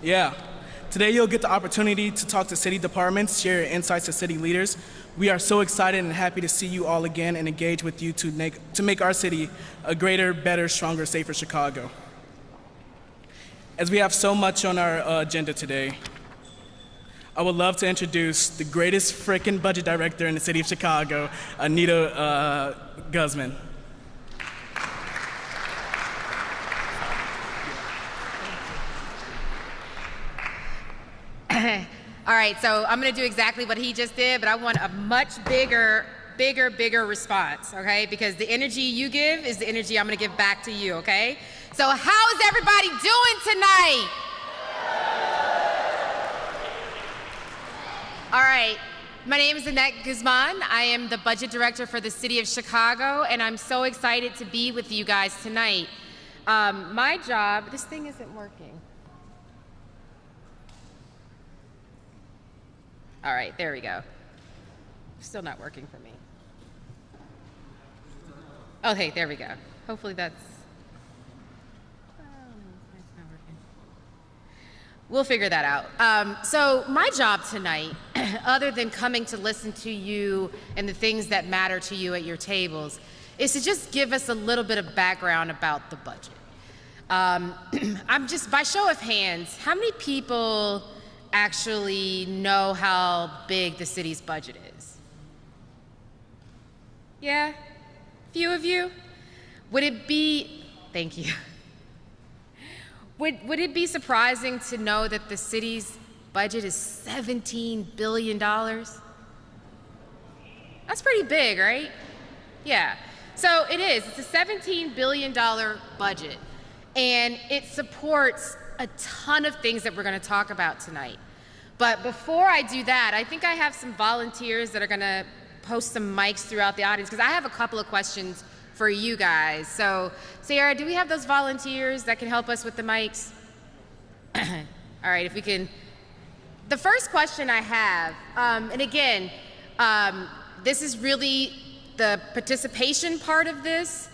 Yeah. Today you'll get the opportunity to talk to city departments, share your insights to city leaders. We are so excited and happy to see you all again and engage with you to make our city a greater, better, stronger, safer Chicago. As we have so much on our agenda today, I would love to introduce the greatest frickin' budget director in the city of Chicago, Anita Guzman. All right, so I'm gonna do exactly what he just did, but I want a much bigger response, okay? Because the energy you give is the energy I'm gonna give back to you, okay? So how is everybody doing tonight? All right, my name is Annette Guzman. I am the budget director for the city of Chicago, and I'm so excited to be with you guys tonight. My job, this thing isn't working. All right, there we go. Still not working for me. Okay, there we go. Hopefully that's, it's not working. We'll figure that out. So my job tonight, other than coming to listen to you and the things that matter to you at your tables, is to just give us a little bit of background about the budget. I'm just, by show of hands, how many people actually know how big the city's budget is? Yeah? Few of you? Would it be, thank you. Would it be surprising to know that the city's budget is $17 billion? That's pretty big, right? Yeah. So it is. It's a $17 billion budget, and it supports a ton of things that we're going to talk about tonight. But before I do that, I think I have some volunteers that are going to post some mics throughout the audience, because I have a couple of questions for you guys. So, Sarah, do we have those volunteers that can help us with the mics? All right, if we can. The first question I have, and again, this is really the participation part of this.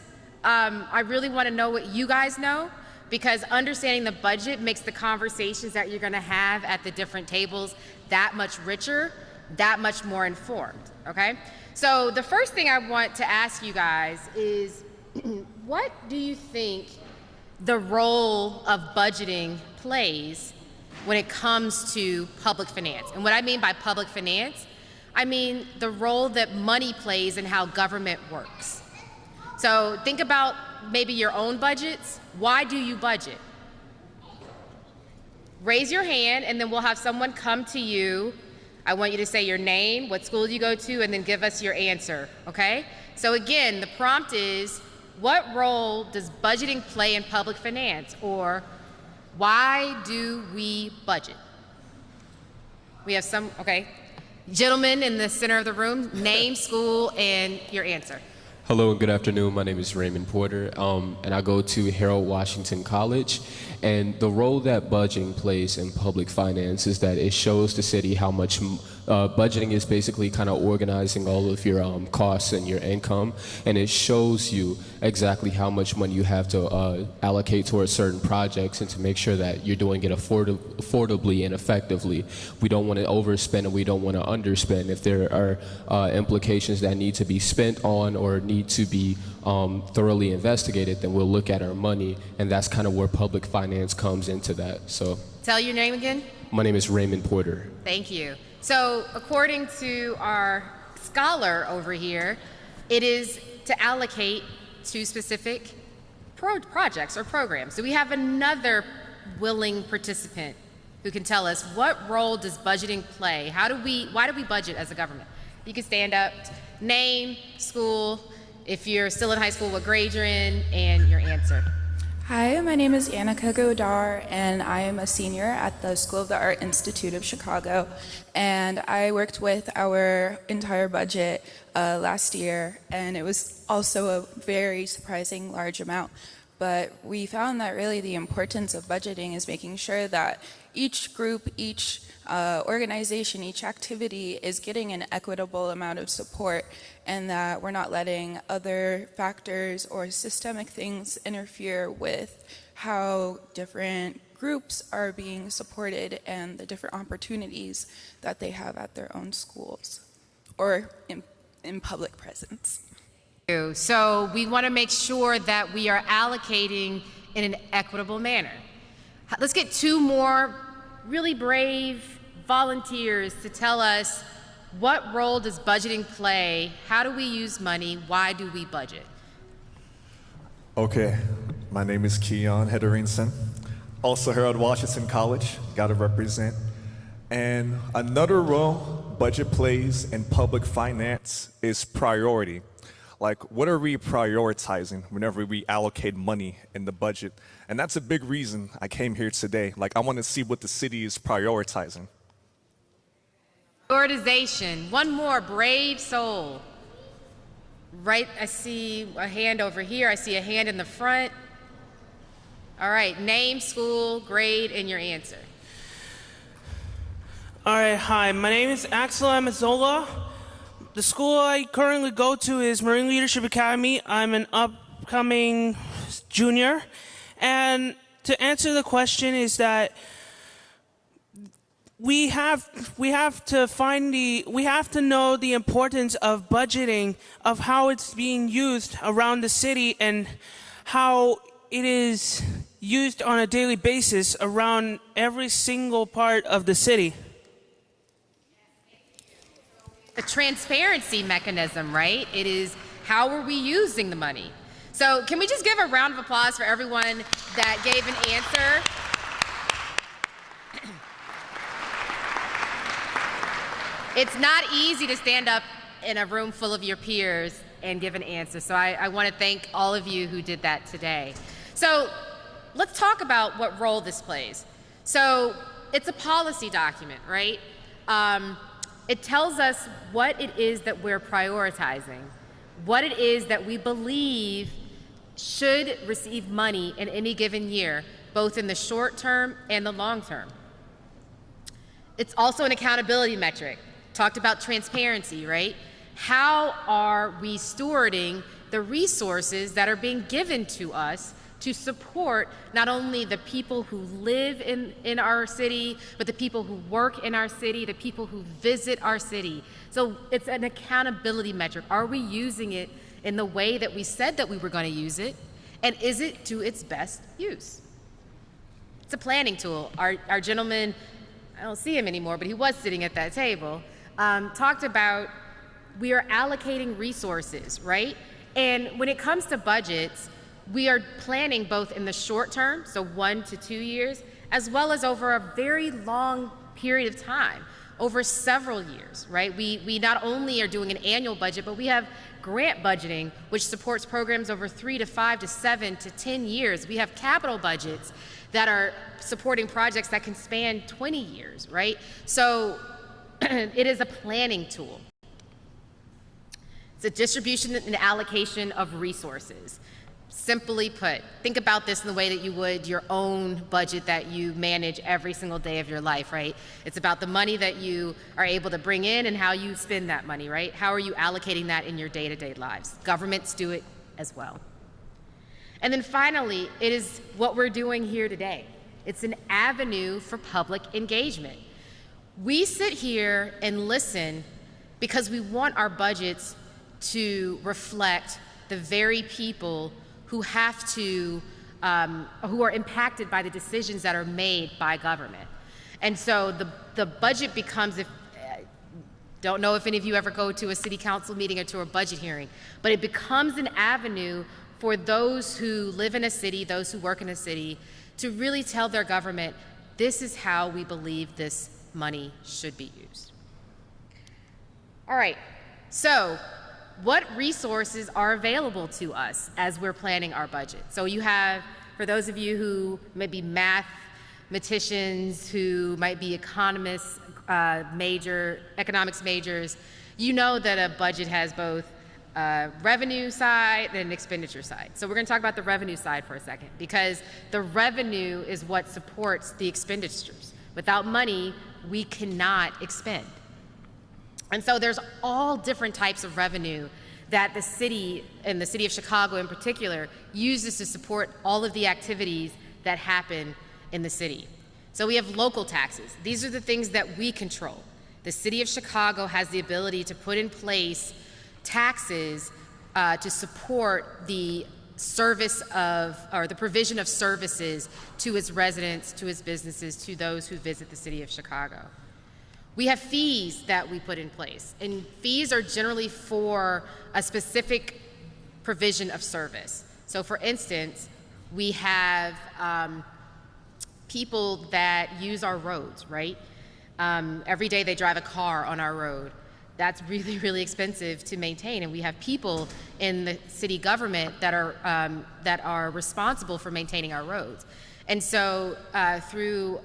I really want to know what you guys know, because understanding the budget makes the conversations that you're going to have at the different tables that much richer, that much more informed, okay? So the first thing I want to ask you guys is, what do you think the role of budgeting plays when it comes to public finance? And what I mean by public finance, I mean the role that money plays in how government works. So think about maybe your own budgets. Why do you budget? Raise your hand, and then we'll have someone come to you. I want you to say your name, what school you go to, and then give us your answer, okay? So again, the prompt is, what role does budgeting play in public finance? Or why do we budget? We have some, okay. Gentleman in the center of the room, name, school, and your answer. Hello and good afternoon. My name is Raymond Porter, and I go to Harold Washington College. And the role that budgeting plays in public finance is that it shows the city how much budgeting is basically kind of organizing all of your costs and your income, and it shows you exactly how much money you have to allocate towards certain projects and to make sure that you're doing it affordably and effectively. We don't want to overspend and we don't want to underspend. If there are implications that need to be spent on or need to be thoroughly investigated, then we'll look at our money, and that's kind of where public finance comes into that. So, tell your name again. My name is Raymond Porter. Thank you. So according to our scholar over here, it is to allocate to specific projects or programs. So we have another willing participant who can tell us, what role does budgeting play? Why do we budget as a government? You can stand up, name, school, if you're still in high school, what grade you're in, and your answer. Hi, my name is Annika Godar, and I am a senior at the School of the Art Institute of Chicago. And I worked with our entire budget last year, and it was also a very surprising large amount. But we found that really the importance of budgeting is making sure that each group, each organization, each activity is getting an equitable amount of support, and that we're not letting other factors or systemic things interfere with how different groups are being supported and the different opportunities that they have at their own schools or in public presence. So we want to make sure that we are allocating in an equitable manner. Let's get 2 more really brave volunteers to tell us, what role does budgeting play? How do we use money? Why do we budget? Okay, my name is Keon Hederinson, also here at Washington College, gotta represent. And another role budget plays in public finance is priority. Like, what are we prioritizing whenever we allocate money in the budget? And that's a big reason I came here today. Like, I want to see what the city is prioritizing. Prioritization. One more brave soul. Right, I see a hand over here. I see a hand in the front. All right, name, school, grade, and your answer. All right, hi, my name is Axel Amazola. The school I currently go to is Marine Leadership Academy. I'm an upcoming junior. And to answer the question is that we have to know the importance of budgeting, of how it's being used around the city and how it is used on a daily basis around every single part of the city. A transparency mechanism, right? It is, how are we using the money? So can we just give a round of applause for everyone that gave an answer? It's not easy to stand up in a room full of your peers and give an answer. So I want to thank all of you who did that today. So let's talk about what role this plays. So it's a policy document, right? It tells us what it is that we're prioritizing, what it is that we believe should receive money in any given year, both in the short term and the long term. It's also an accountability metric. Talked about transparency, right? How are we stewarding the resources that are being given to us to support not only the people who live in our city, but the people who work in our city, the people who visit our city. So it's an accountability metric. Are we using it in the way that we said that we were going to use it? And is it to its best use? It's a planning tool. Our gentleman, I don't see him anymore, but he was sitting at that table, talked about we are allocating resources, right? And when it comes to budgets, we are planning both in the short term, so 1 to 2 years, as well as over a very long period of time, over several years, right? We not only are doing an annual budget, but we have grant budgeting, which supports programs over 3 to 5 to 7 to 10 years. We have capital budgets that are supporting projects that can span 20 years, right? So it is a planning tool. It's a distribution and allocation of resources. Simply put, think about this in the way that you would your own budget that you manage every single day of your life, right? It's about the money that you are able to bring in and how you spend that money, right? How are you allocating that in your day-to-day lives? Governments do it as well. And then finally, it is what we're doing here today. It's an avenue for public engagement. We sit here and listen because we want our budgets to reflect the very people who have to, who are impacted by the decisions that are made by government. And so the budget becomes, don't know if any of you ever go to a city council meeting or to a budget hearing, but it becomes an avenue for those who live in a city, those who work in a city, to really tell their government, this is how we believe this money should be used. All right, so what resources are available to us as we're planning our budget? So you have, for those of you who may be mathematicians, who might be economics majors, you know that a budget has both revenue side and an expenditure side. So we're going to talk about the revenue side for a second, because the revenue is what supports the expenditures. Without money, we cannot expend. And so there's all different types of revenue that the city, and the city of Chicago in particular, uses to support all of the activities that happen in the city. So we have local taxes. These are the things that we control. The city of Chicago has the ability to put in place taxes to support the service of, or the provision of services to its residents, to its businesses, to those who visit the city of Chicago. We have fees that we put in place, and fees are generally for a specific provision of service. So for instance, we have people that use our roads, right? Every day they drive a car on our road. That's really, really expensive to maintain, and we have people in the city government that are responsible for maintaining our roads. And so through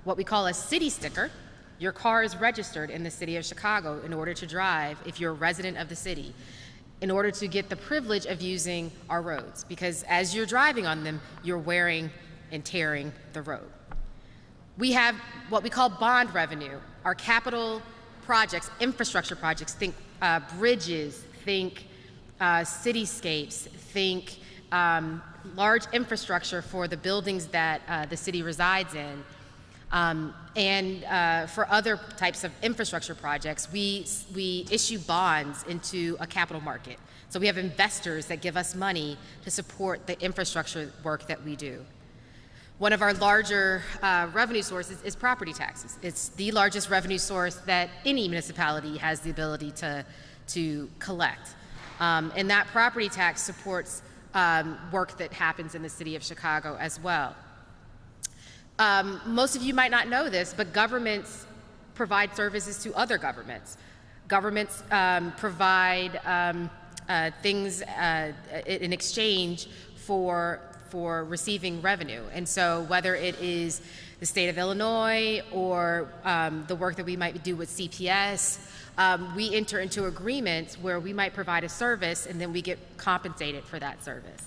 what we call a city sticker, your car is registered in the city of Chicago in order to drive, if you're a resident of the city, in order to get the privilege of using our roads, because as you're driving on them, you're wearing and tearing the road. We have what we call bond revenue, our capital projects, infrastructure projects, think bridges, think cityscapes, think large infrastructure for the buildings that the city resides in. And for other types of infrastructure projects, we issue bonds into a capital market. So we have investors that give us money to support the infrastructure work that we do. One of our larger revenue sources is property taxes. It's the largest revenue source that any municipality has the ability to collect. And that property tax supports work that happens in the city of Chicago as well. Most of you might not know this, but governments provide services to other governments. Governments provide things in exchange for receiving revenue. And so whether it is the state of Illinois or the work that we might do with CPS, we enter into agreements where we might provide a service and then we get compensated for that service.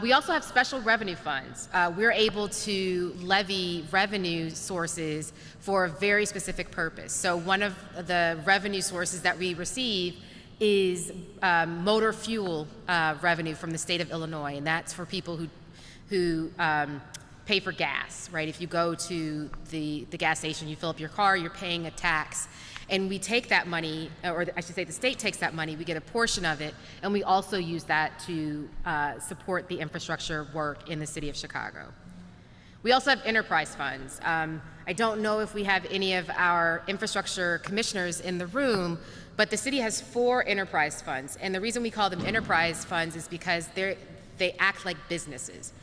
We also have special revenue funds. We're able to levy revenue sources for a very specific purpose. So one of the revenue sources that we receive is motor fuel revenue from the state of Illinois, and that's for people who pay for gas, right? If you go to the gas station, you fill up your car, you're paying a tax. And we take that money, or I should say the state takes that money, we get a portion of it, and we also use that to support the infrastructure work in the city of Chicago. We also have enterprise funds. I don't know if we have any of our infrastructure commissioners in the room, but the city has 4 enterprise funds. And the reason we call them enterprise funds is because they act like businesses.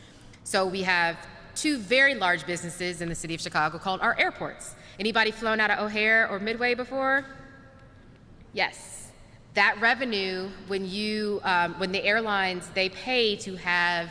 So we have 2 very large businesses in the city of Chicago called our airports. Anybody flown out of O'Hare or Midway before? Yes. That revenue, when the airlines, they pay to have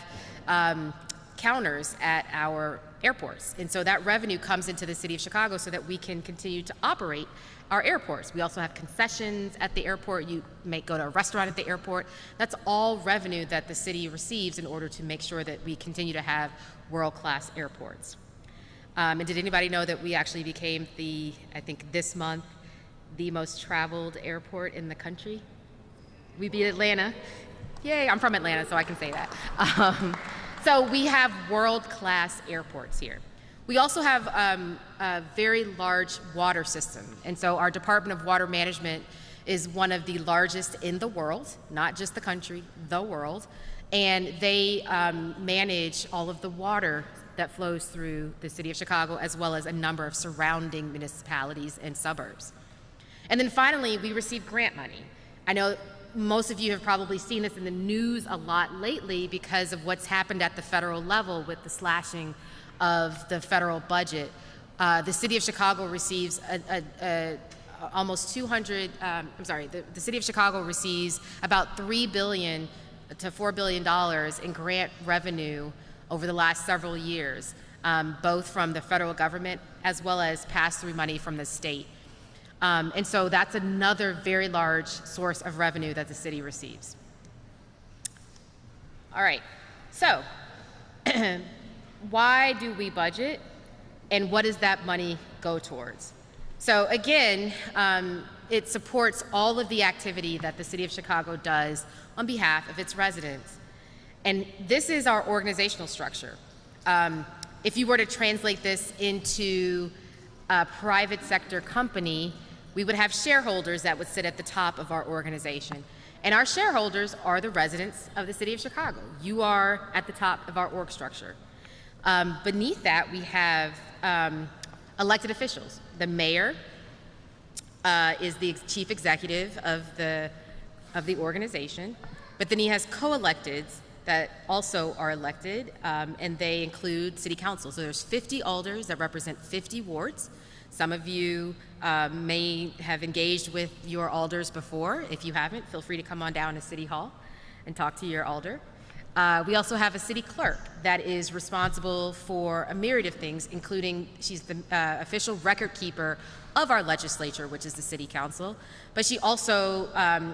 counters at our airports. And so that revenue comes into the city of Chicago so that we can continue to operate our airports. We also have concessions at the airport. You may go to a restaurant at the airport. That's all revenue that the city receives in order to make sure that we continue to have world-class airports. And did anybody know that we actually became I think this month, the most traveled airport in the country? We beat Atlanta. Yay, I'm from Atlanta, so I can say that. So we have world-class airports here. We also have a very large water system. And so our Department of Water Management is one of the largest in the world, not just the country, the world. And they manage all of the water that flows through the city of Chicago, as well as a number of surrounding municipalities and suburbs. And then finally, we receive grant money. I know most of you have probably seen this in the news a lot lately because of what's happened at the federal level with the slashing of the federal budget. The city of Chicago receives almost 200, the city of Chicago receives about $3 billion to $4 billion in grant revenue over the last several years, both from the federal government as well as pass-through money from the state. And so that's another very large source of revenue that the city receives. All right, so why do we budget and what does that money go towards? So again, it supports all of the activity that the city of Chicago does on behalf of its residents. And this is our organizational structure. If you were to translate this into a private sector company, we would have shareholders that would sit at the top of our organization. And our shareholders are the residents of the city of Chicago. You are at the top of our org structure. Beneath that, we have elected officials. The mayor is the chief executive of the organization, but then he has co-electeds that also are elected, and they include city council. So there's 50 alders that represent 50 wards. Some of you may have engaged with your alders before. If you haven't, feel free to come on down to City Hall and talk to your alder. We also have a city clerk that is responsible for a myriad of things, including she's the official record keeper of our legislature, which is the city council, but she also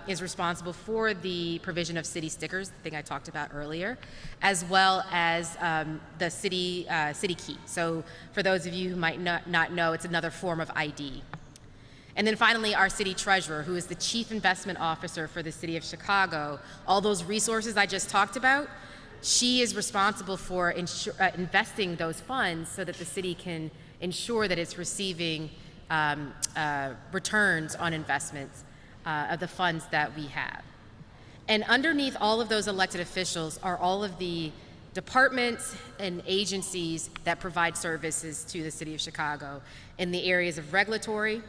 is responsible for the provision of city stickers, the thing I talked about earlier, as well as the city key. So for those of you who might not know, it's another form of ID. And then finally, our city treasurer, who is the chief investment officer for the city of Chicago. All those resources I just talked about, she is responsible for investing those funds so that the city can ensure that it's receiving returns on investments of the funds that we have. And underneath all of those elected officials are all of the departments and agencies that provide services to the city of Chicago in the areas of regulatory.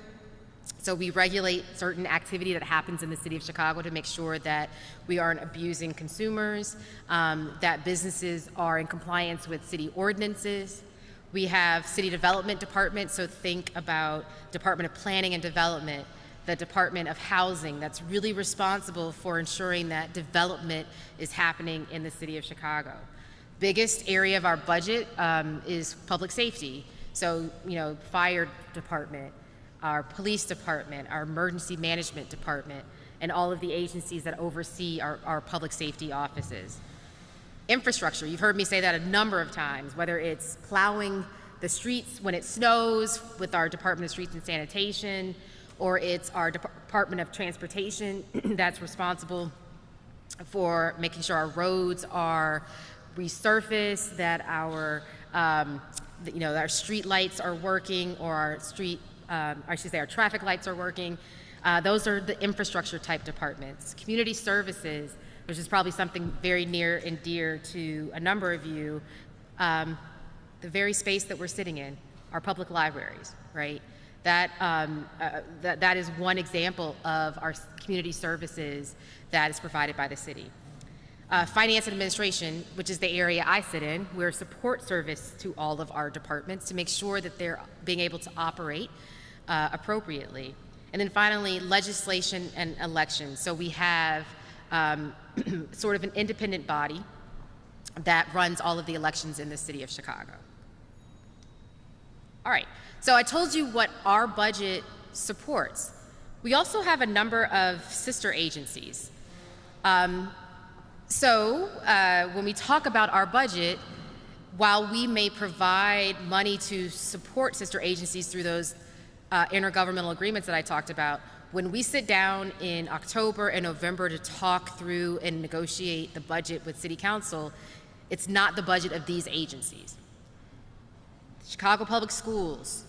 So we regulate certain activity that happens in the city of Chicago to make sure that we aren't abusing consumers, that businesses are in compliance with city ordinances. We have city development department, so think about Department of Planning and Development, the Department of Housing that's really responsible for ensuring that development is happening in the city of Chicago. Biggest area of our budget is public safety. So, fire department, our police department, our emergency management department, and all of the agencies that oversee our public safety offices. Infrastructure, you've heard me say that a number of times, whether it's plowing the streets when it snows with our Department of Streets and Sanitation, or it's our Department of Transportation that's responsible for making sure our roads are resurfaced, that our street lights are working, or our traffic lights are working. Those are the infrastructure type departments. Community services, which is probably something very near and dear to a number of you, the very space that we're sitting in, our public libraries, right? That is one example of our community services that is provided by the city. Finance and administration, which is the area I sit in, we're a support service to all of our departments to make sure that they're being able to operate appropriately. And then finally, legislation and elections. So we have sort of an independent body that runs all of the elections in the city of Chicago. All right, so I told you what our budget supports. We also have a number of sister agencies. So when we talk about our budget, while we may provide money to support sister agencies through those intergovernmental agreements that I talked about, when we sit down in October and November to talk through and negotiate the budget with City Council, it's not the budget of these agencies. Chicago Public Schools,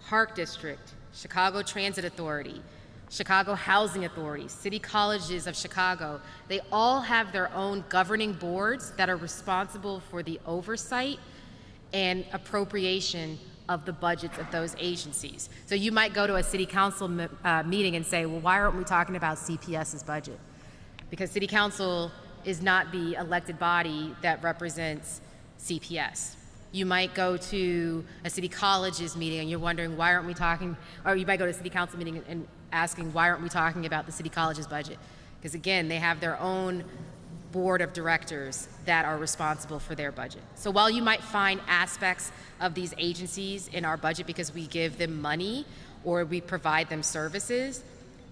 Park District, Chicago Transit Authority, Chicago Housing Authority, City Colleges of Chicago, they all have their own governing boards that are responsible for the oversight and appropriation of the budgets of those agencies. So you might go to a city council meeting and say, well, why aren't we talking about CPS's budget? Because city council is not the elected body that represents CPS. You might go to a city colleges meeting and you're wondering, why aren't we talking, or you might go to a city council meeting and asking, why aren't we talking about the city college's budget? Because again, they have their own board of directors that are responsible for their budget. So while you might find aspects of these agencies in our budget because we give them money or we provide them services,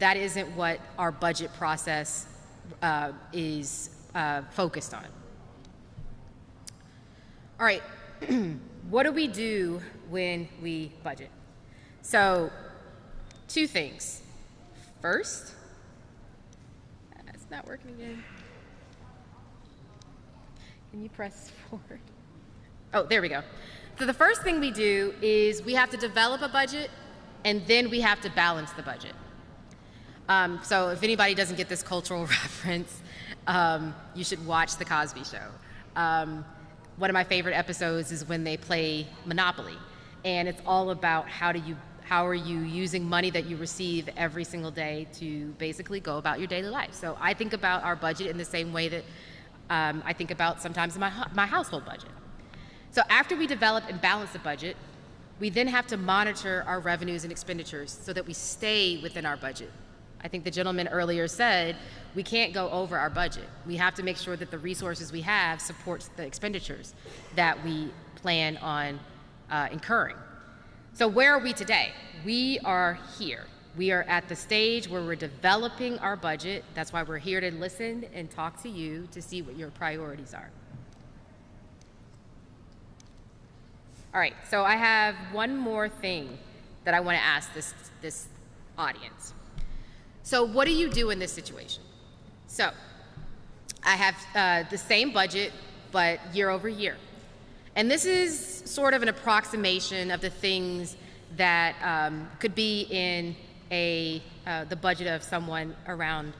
that isn't what our budget process is focused on. All right, what do we do when we budget? So, two things. First, it's not working again. Can you press forward? Oh, there we go. So the first thing we do is we have to develop a budget, and then we have to balance the budget. So if anybody doesn't get this cultural reference, you should watch The Cosby Show. One of my favorite episodes is when they play Monopoly, and it's all about how are you using money that you receive every single day to basically go about your daily life. So I think about our budget in the same way that I think about sometimes my household budget. So after we develop and balance the budget, we then have to monitor our revenues and expenditures so that we stay within our budget. I think the gentleman earlier said we can't go over our budget. We have to make sure that the resources we have supports the expenditures that we plan on incurring. So where are we today? We are here. We are at the stage where we're developing our budget. That's why we're here to listen and talk to you to see what your priorities are. All right, so I have one more thing that I want to ask this audience. So what do you do in this situation? So I have the same budget, but year over year. And this is sort of an approximation of the things that could be in the budget of someone around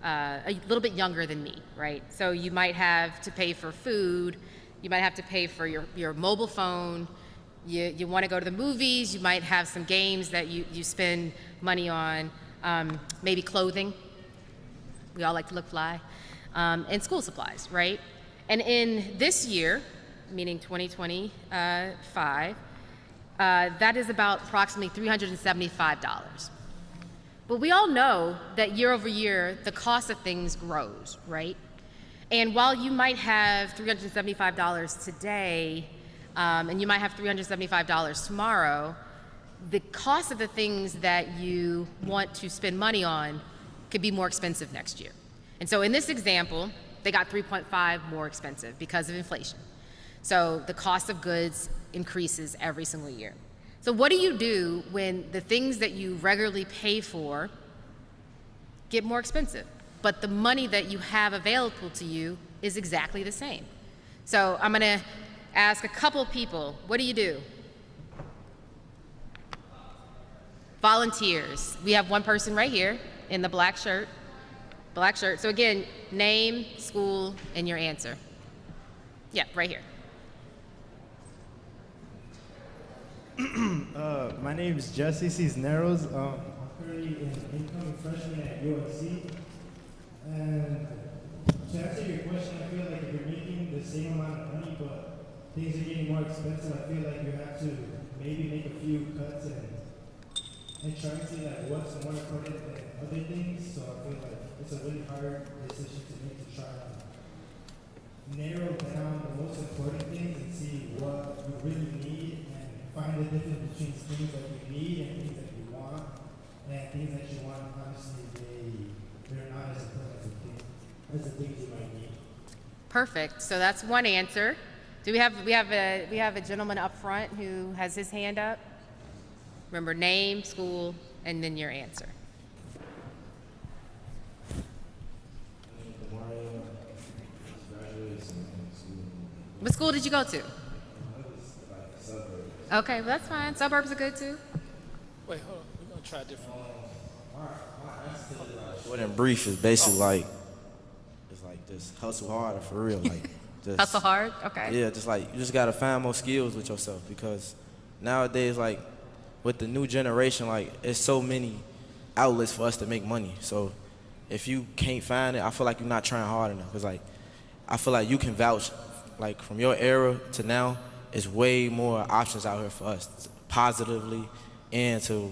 a little bit younger than me, right? So you might have to pay for food, you might have to pay for your mobile phone, you want to go to the movies, you might have some games that you spend money on, maybe clothing, we all like to look fly, and school supplies, right? And in this year, meaning 2025, that is about approximately $375. But we all know that year over year, the cost of things grows, right? And while you might have $375 today, and you might have $375 tomorrow, the cost of the things that you want to spend money on could be more expensive next year. And so in this example, they got 3.5 more expensive because of inflation. So the cost of goods increases every single year. So what do you do when the things that you regularly pay for get more expensive, but the money that you have available to you is exactly the same? So I'm gonna ask a couple people, what do you do? Volunteers. We have one person right here in the black shirt. Black shirt. So again, name, school, and your answer. Yeah, right here. My name is Jesse Cisneros. I'm currently an incoming freshman at UNC. And to answer your question, I feel like if you're making the same amount of money, but things are getting more expensive, I feel like you have to maybe make a few cuts and try to see like what's more important than other things. So I feel like it's a really hard decision to make to try to narrow down the most important things and see what you really need and find the difference between things that you need and things that you want. And things that you want, honestly, they're not as important as the things you might need. Perfect. So that's one answer. Do we have a gentleman up front who has his hand up? Remember, name, school, and then your answer. What school did you go to? Okay, well, that's fine. Suburbs are good too. Wait, hold on. We're gonna try a different one. Short and brief is basically like, it's like just hustle harder for real. Like, just Hustle hard? Okay. Yeah, just like you just gotta find more skills with yourself because nowadays, like with the new generation, like it's so many outlets for us to make money. So if you can't find it, I feel like you're not trying hard enough. Cause like I feel like you can vouch, like from your era to now, is way more options out here for us, positively, and to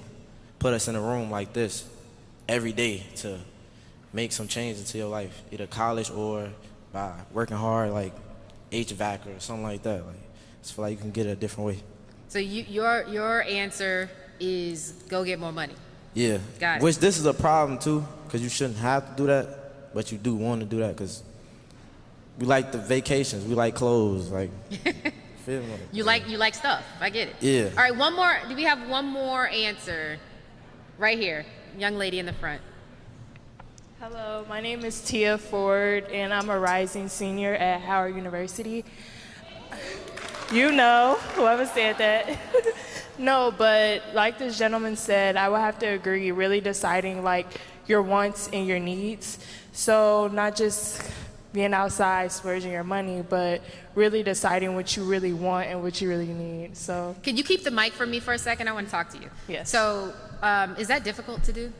put us in a room like this every day to make some change into your life, either college or by working hard, like HVAC or something like that. Like, I just feel like you can get it a different way. So your answer is go get more money. Yeah. Got it. Which this is a problem too, because you shouldn't have to do that, but you do want to do that because we like the vacations, we like clothes, like. Feel me? You like stuff. I get it. Yeah. All right, one more. Do we have one more answer? Right here, young lady in the front. Hello, my name is Tia Ford, and I'm a rising senior at Howard University. You know, whoever said that. No, but like this gentleman said, I would have to agree, really deciding like your wants and your needs. So not just being outside splurging your money, but really deciding what you really want and what you really need. So Can you keep the mic from me for a second? I want to talk to you. Yes. So is that difficult to do?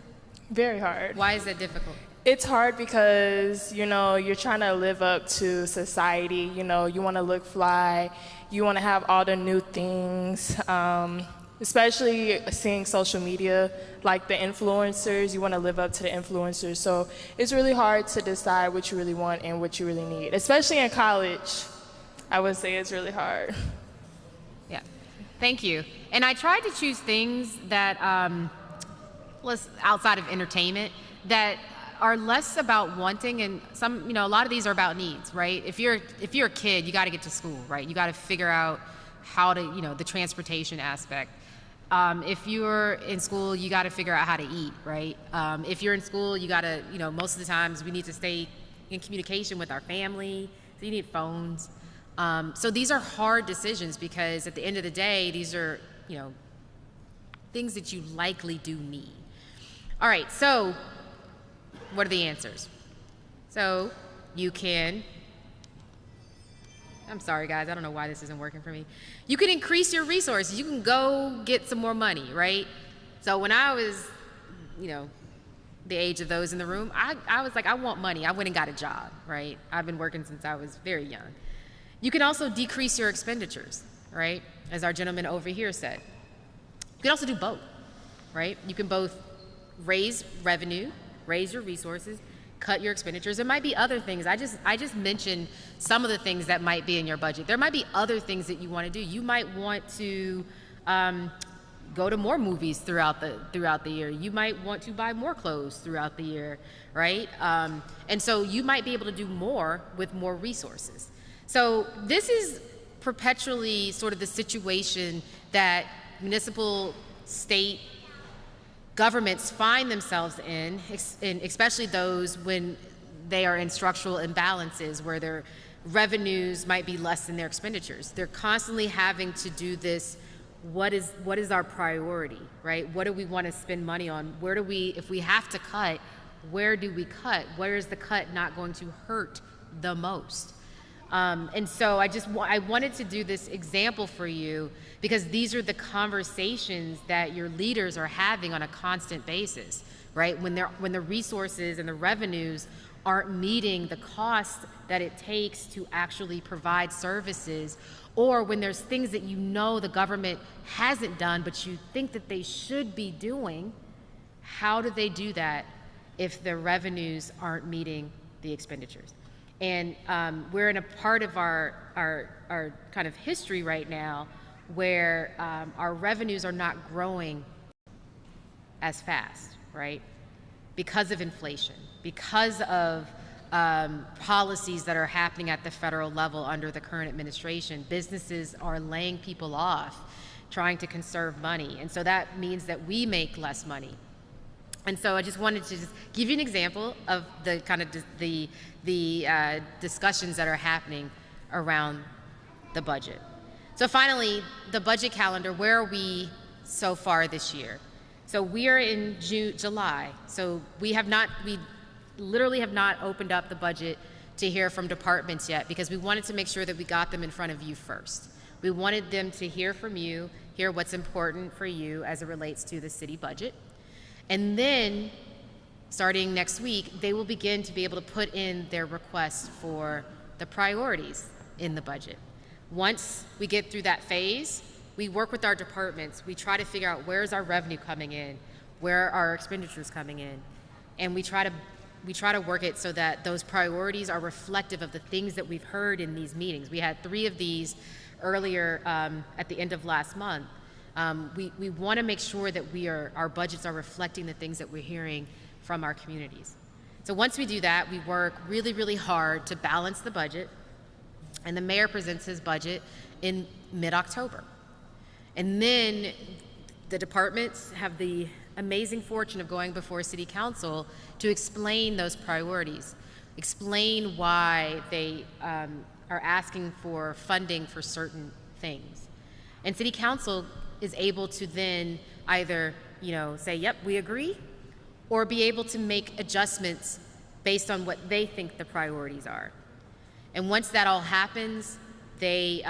very hard. Why is that difficult? It's hard because, you know, you're trying to live up to society. You know, you want to look fly. You want to have all the new things, especially seeing social media, like the influencers. You want to live up to the influencers. So it's really hard to decide what you really want and what you really need, especially in college. I would say it's really hard. Yeah, thank you. And I tried to choose things that, outside of entertainment, that are less about wanting, and some, you know, a lot of these are about needs, right? If you're a kid, you got to get to school, right? You got to figure out how to, you know, the transportation aspect. If you're in school, you got to figure out how to eat, right? If you're in school, you got to, you know, most of the times we need to stay in communication with our family, so you need phones. So these are hard decisions because at the end of the day, these are, you know, things that you likely do need. All right, so what are the answers? So you can, I'm sorry guys, I don't know why this isn't working for me. You can increase your resources. You can go get some more money, right? So when I was, you know, the age of those in the room, I was like, I want money. I went and got a job, right? I've been working since I was very young. You can also decrease your expenditures, right? As our gentleman over here said. You can also do both, right? You can both raise revenue, raise your resources, cut your expenditures. There might be other things. I just mentioned some of the things that might be in your budget. There might be other things that you want to do. You might want to go to more movies throughout the year. You might want to buy more clothes throughout the year, right? And so you might be able to do more with more resources. So this is perpetually sort of the situation that municipal, state governments find themselves in, especially those when they are in structural imbalances where their revenues might be less than their expenditures. They're constantly having to do this, what is our priority, right? What do we want to spend money on? Where do we, if we have to cut, where do we cut? Where is the cut not going to hurt the most? And so I wanted to do this example for you because these are the conversations that your leaders are having on a constant basis, right? When the resources and the revenues aren't meeting the cost that it takes to actually provide services, or when there's things that you know the government hasn't done but you think that they should be doing, how do they do that if the revenues aren't meeting the expenditures? And we're in a part of our kind of history right now where our revenues are not growing as fast, right? Because of inflation, because of policies that are happening at the federal level under the current administration. Businesses are laying people off, trying to conserve money. And so that means that we make less money. And so I just wanted to just give you an example of the kind of the discussions that are happening around the budget. So finally, the budget calendar, where are we so far this year? So we are in July. So we literally have not opened up the budget to hear from departments yet because we wanted to make sure that we got them in front of you first. We wanted them to hear from you, hear what's important for you as it relates to the city budget. And then, starting next week, they will begin to be able to put in their requests for the priorities in the budget. Once we get through that phase, we work with our departments. We try to figure out where's our revenue coming in, where are our expenditures coming in, and we try to work it so that those priorities are reflective of the things that we've heard in these meetings. We had 3 of these earlier at the end of last month. We want to make sure that our budgets are reflecting the things that we're hearing from our communities. So once we do that, we work really, really hard to balance the budget, and the mayor presents his budget in mid-October. And then the departments have the amazing fortune of going before City Council to explain those priorities, explain why they are asking for funding for certain things. And City Council is able to then either, say, yep, we agree, or be able to make adjustments based on what they think the priorities are. And once that all happens, they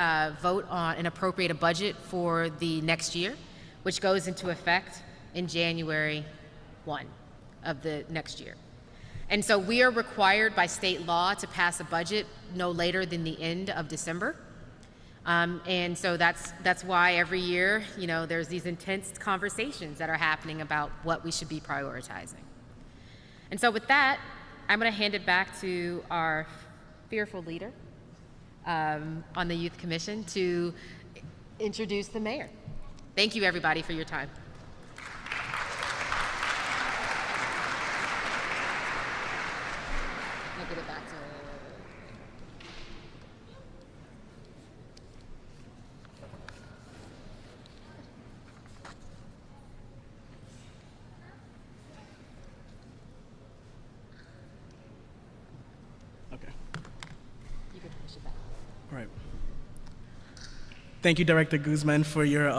vote on and appropriate a budget for the next year, which goes into effect in January 1 of the next year. And so we are required by state law to pass a budget no later than the end of December. And so that's why every year, there's these intense conversations that are happening about what we should be prioritizing. And so with that, I'm going to hand it back to our fearful leader on the Youth Commission to introduce the mayor. Thank you, everybody, for your time. I'll give it back to Okay. you can push it back. All right. Thank you, Director Guzman, for your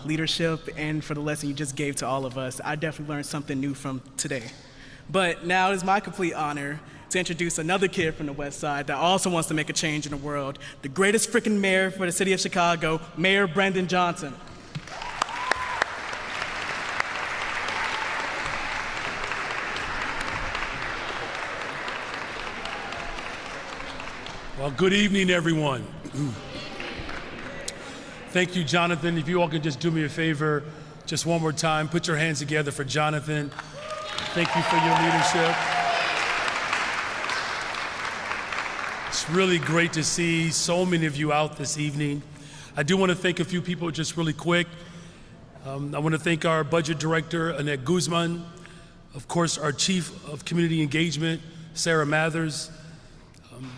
leadership and for the lesson you just gave to all of us. I definitely learned something new from today. But now it is my complete honor to introduce another kid from the West Side that also wants to make a change in the world, the greatest freaking mayor for the city of Chicago, Mayor Brandon Johnson. Well, good evening, everyone. Thank you, Jonathan. If you all could just do me a favor, just one more time, put your hands together for Jonathan. Thank you for your leadership. It's really great to see so many of you out this evening. I do want to thank a few people just really quick. I want to thank our budget director, Annette Guzman, of course, our chief of community engagement, Sarah Mathers,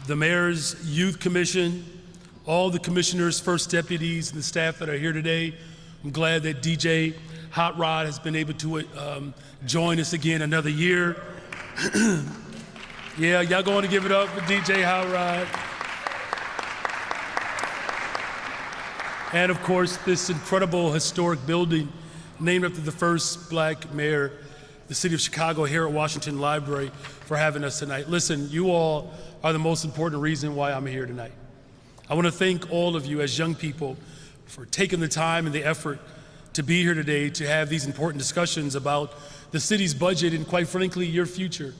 the mayor's youth commission, all the commissioners, first deputies, and the staff that are here today. I'm glad that DJ Hot Rod has been able to join us again another year. Yeah, y'all going to give it up for DJ Hot Rod. And of course, this incredible historic building named after the first black mayor, the city of Chicago, Harold Washington Library, for having us tonight. Listen, you all are the most important reason why I'm here tonight. I want to thank all of you as young people for taking the time and the effort to be here today to have these important discussions about the city's budget and, quite frankly, your future.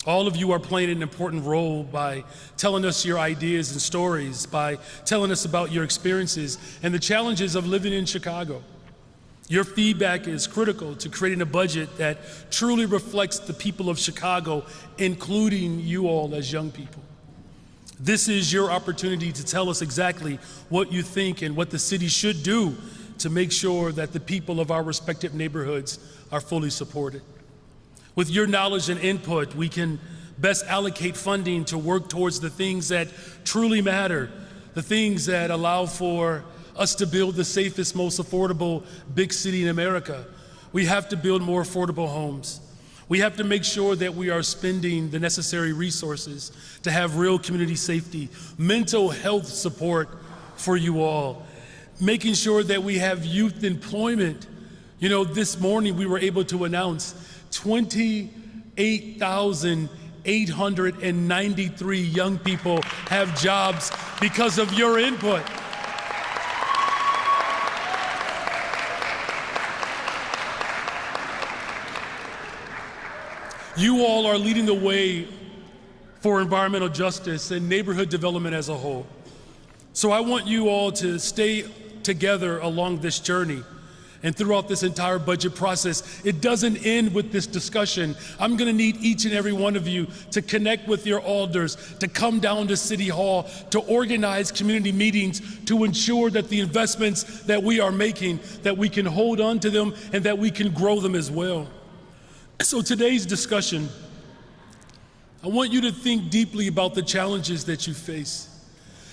All of you are playing an important role by telling us your ideas and stories, by telling us about your experiences and the challenges of living in Chicago. Your feedback is critical to creating a budget that truly reflects the people of Chicago, including you all as young people. This is your opportunity to tell us exactly what you think and what the city should do to make sure that the people of our respective neighborhoods are fully supported. With your knowledge and input, we can best allocate funding to work towards the things that truly matter, the things that allow for us to build the safest, most affordable big city in America. We have to build more affordable homes. We have to make sure that we are spending the necessary resources to have real community safety, mental health support for you all, making sure that we have youth employment. You know, this morning we were able to announce 28,893 young people have jobs because of your input. You all are leading the way for environmental justice and neighborhood development as a whole. So I want you all to stay together along this journey and throughout this entire budget process. It doesn't end with this discussion. I'm gonna need each and every one of you to connect with your alders, to come down to City Hall, to organize community meetings, to ensure that the investments that we are making, that we can hold on to them and that we can grow them as well. So today's discussion, I want you to think deeply about the challenges that you face.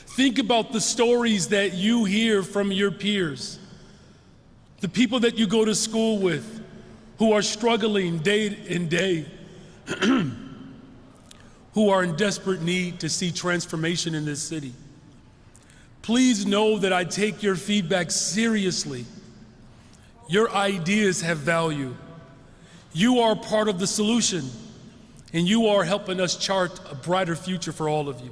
Think about the stories that you hear from your peers, the people that you go to school with who are struggling day in day, who are in desperate need to see transformation in this city. Please know that I take your feedback seriously. Your ideas have value. You are part of the solution, and you are helping us chart a brighter future for all of you.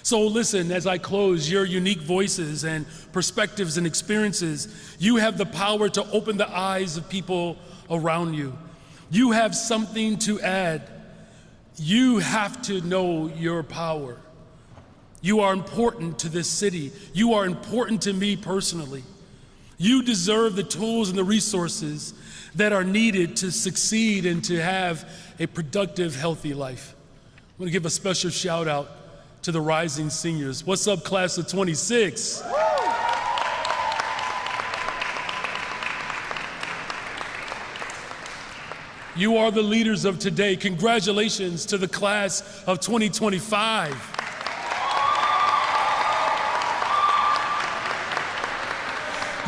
So listen, as I close, your unique voices and perspectives and experiences, you have the power to open the eyes of people around you. You have something to add. You have to know your power. You are important to this city. You are important to me personally. You deserve the tools and the resources that are needed to succeed and to have a productive, healthy life. I'm going to give a special shout out to the rising seniors. What's up, class of 26? You are the leaders of today. Congratulations to the class of 2025.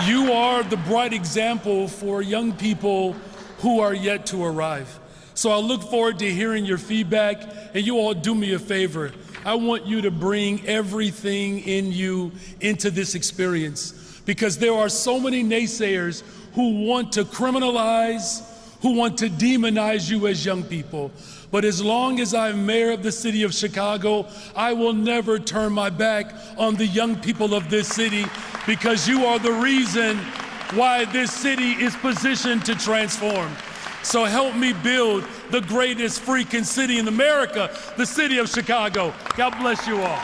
You are the bright example for young people who are yet to arrive. So I look forward to hearing your feedback, and you all do me a favor. I want you to bring everything in you into this experience, because there are so many naysayers who want to criminalize, who want to demonize you as young people. But as long as I'm mayor of the city of Chicago, I will never turn my back on the young people of this city, because you are the reason why this city is positioned to transform. So help me build the greatest freaking city in America, the city of Chicago. God bless you all.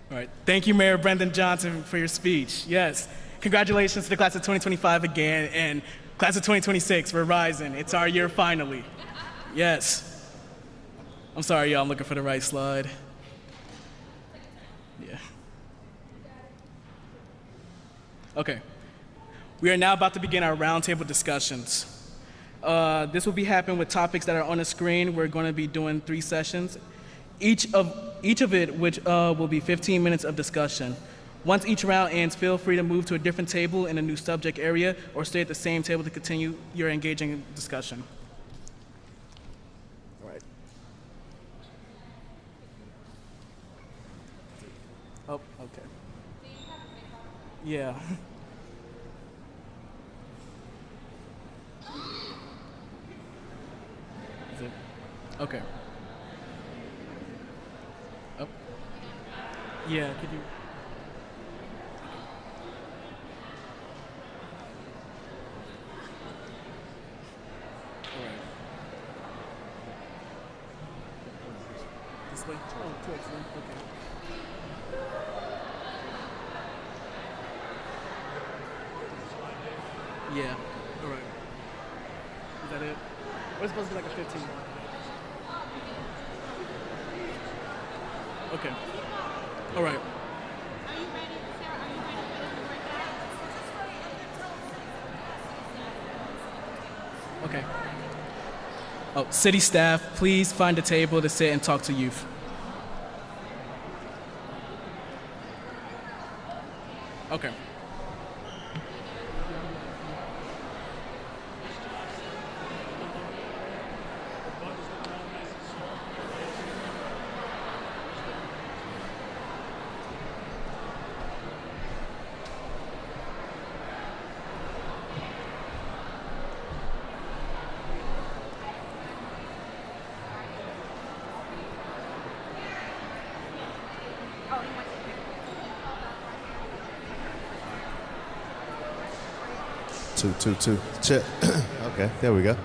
All right, thank you, Mayor Brendan Johnson, for your speech. Yes, congratulations to the class of 2025 again, and class of 2026, we're rising. It's our year finally. Yes. I'm sorry, y'all, I'm looking for the right slide. Yeah. Okay. We are now about to begin our roundtable discussions. This will be happening with topics that are on the screen. We're going to be doing 3 sessions. Each of it, which will be 15 minutes of discussion. Once each round ends, feel free to move to a different table in a new subject area, or stay at the same table to continue your engaging discussion. All right. Oh, okay. Yeah. Is it? Okay. Oh. Yeah, could you? All right. This way? Oh, towards them. Okay. Yeah. All right. Is that it? We're supposed to be like a 15. Okay. All right. Okay. Oh, city staff, please find a table to sit and talk to youth. Okay. Two. Check. Okay, there we go.